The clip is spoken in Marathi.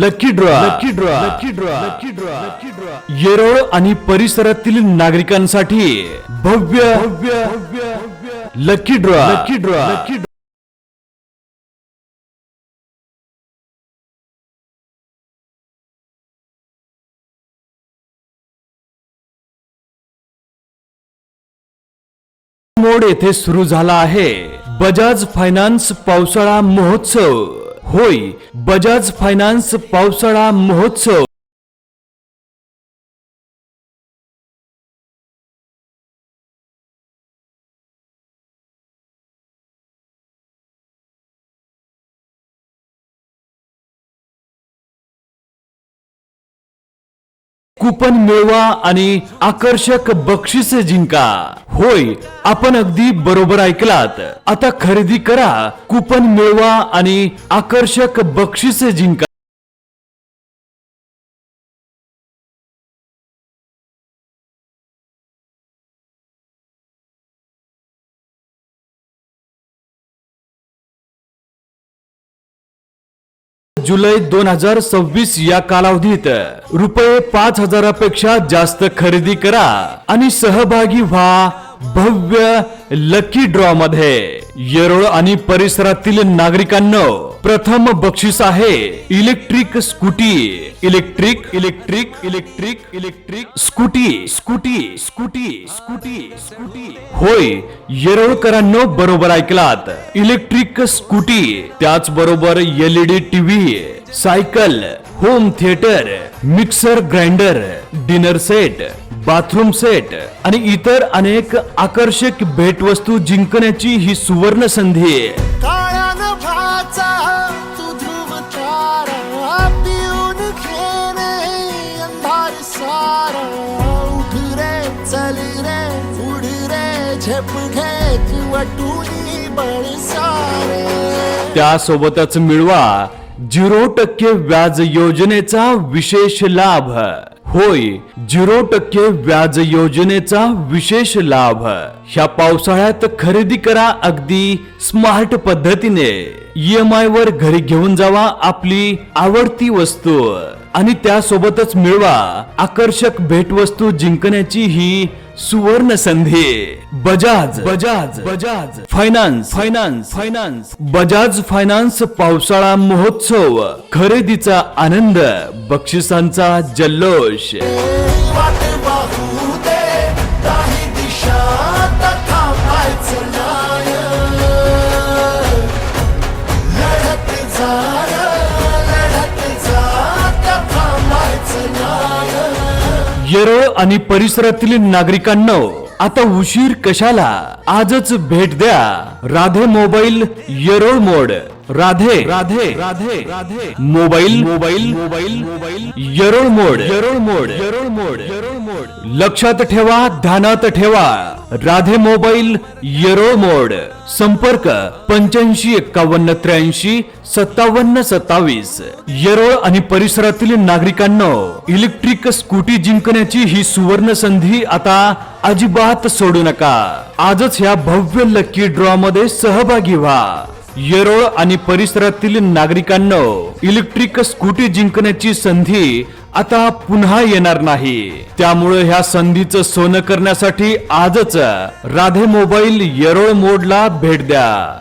Lucky draw lucky draw lucky draw lucky draw lucky draw Yerol आणि परिसरातील नागरिकांसाठी भव्य भव्य भव्य lucky draw lucky draw lucky मोड येथे सुरू झाला आहे बजाज फायनान्स पावसाळा महोत्सव। होय, बजाज फायनान्स पावसाळा महोत्सव कूपन मिळवा आणि आकर्षक बक्षीस जिंका। होय, आपण अगदी बरोबर ऐकलात। आता खरेदी करा, कूपन मिळवा आणि आकर्षक बक्षीस जिंका। जुलै 2026 या कालावधीत रुपये 5,000पेक्षा जास्त खरेदी करा आणि सहभागी व्हा भव्य लकी ड्रॉ मध्ये। येरोळ आणि परिसरातील नागरिकांनो, प्रथम बक्षीस आहे electric scooty. Electric electric electric electric scooty scooty scooty scooty scooty. होय, येरोळकरांनो बरोबर ऐकलात, इलेक्ट्रिक स्कूटी। त्याचबरोबर LED TV, cycle, home theatre, mixer grinder, dinner set, bathroom set आणि इतर अनेक आकर्षक भेटवस्तू जिंकण्याची ही सुवर्ण संधी। काळ्यान भाचा तू ध्रुव तारा पिऊन घेणे अंधार सारा। उठ रे चल रे उड रे झेप घे किंवा टुनी बळ सारे। त्यासोबतच मिळवा 0% व्याज योजनेचा विशेष लाभ। होय, 0% व्याज योजनेचा विशेष लाभ। ह्या पावसाळ्यात खरेदी करा अगदी स्मार्ट पद्धतीने। EMI वर घरी घेऊन जावा आपली आवडती वस्तू आणि त्यासोबतच मिळवा आकर्षक भेटवस्तू जिंकण्याची ही सुवर्ण संधी। Bajaj Bajaj Bajaj finance finance finance Bajaj finance पावसाळा महोत्सव। खरेदीचा आनंद, बक्षिसांचा जल्लोष। वाट वाहू दे काही दिशा थांबायचं नाही। लढत जा थांबायचं नाही। येरोळ आणि परिसरातील नागरिकांनो, आता उशीर कशाला, आजच भेट द्या राधे मोबाईल येरोळ मोड। Radhe Radhe Radhe Radhe mobile mobile mobile mobile Yerol मोड येरोळ मोड येरोळ मोड येरोळ मोड। लक्षात ठेवा, ध्यानात ठेवा, राधे मोबाईल येरोळ मोड। संपर्क 85 51 83 57 27। येरोळ आणि परिसरातील नागरिकांनो, इलेक्ट्रिक स्कूटी जिंकण्याची ही सुवर्ण संधी आता अजिबात सोडू नका। आजच ह्या भव्य लकी ड्रॉ मध्ये सहभागी व्हा। येरोळ आणि परिसरातील नागरिकांनो, इलेक्ट्रिक स्कूटी जिंकण्याची संधी आता पुन्हा येणार नाही। त्यामुळे ह्या संधीचं सोनं करण्यासाठी आजच राधे मोबाईल येरोळ मोडला भेट द्या।